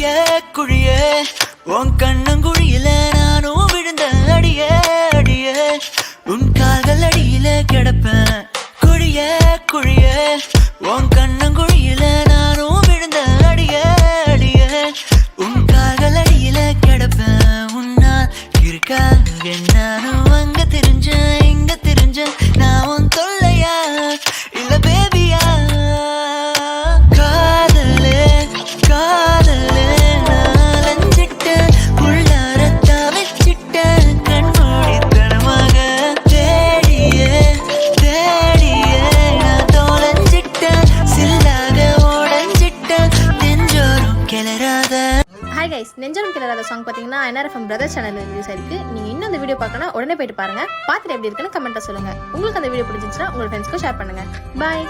குழியே குழியே உன் கண்ணங்குழியில நானும் விழுந்த அடியே அடியே உன் கால்கள் அடியில கிடப்பேன். குழியே குழியே உன் கண்ணங்குழியில நானும் விழுந்த அடியே அடியே உன் கால்கள் அடியில கிடப்பேன். உன்னால் இருக்காக நானும் அங்க தெரிஞ்சேன் இங்க தெரிஞ்சேன். நான் உன் தொல்லையா இல்ல பேபியா? காதலே காதலே நாலஞ்சிட்ட உள்ளாரத்தா வச்சிட்ட கண்மூடித்தனமாக தேடியே தேடியே நான் தொலைஞ்சிட்ட சில்லாக உடஞ்சிட்ட நெஞ்சோரும் கிளறாத. ஹாய் கைஸ், நெஞ்சரம் கிளறாத சாங் பார்த்தீங்கன்னா NRFM பிரதர் சேனல் ரிலீஸ் ஆயிருக்கு. நீங்கள் இன்னும் அந்த வீடியோ பார்க்கணும் உடனே போயிட்டு பாருங்க. பார்த்துட்டு எப்படி இருக்குன்னு கமெண்ட்டை சொல்லுங்கள். உங்களுக்கு அந்த வீடியோ பிடிச்சிருந்துச்சுன்னா உங்கள் ஃப்ரெண்ட்ஸ்க்கு ஷேர் பண்ணுங்கள். பாய்.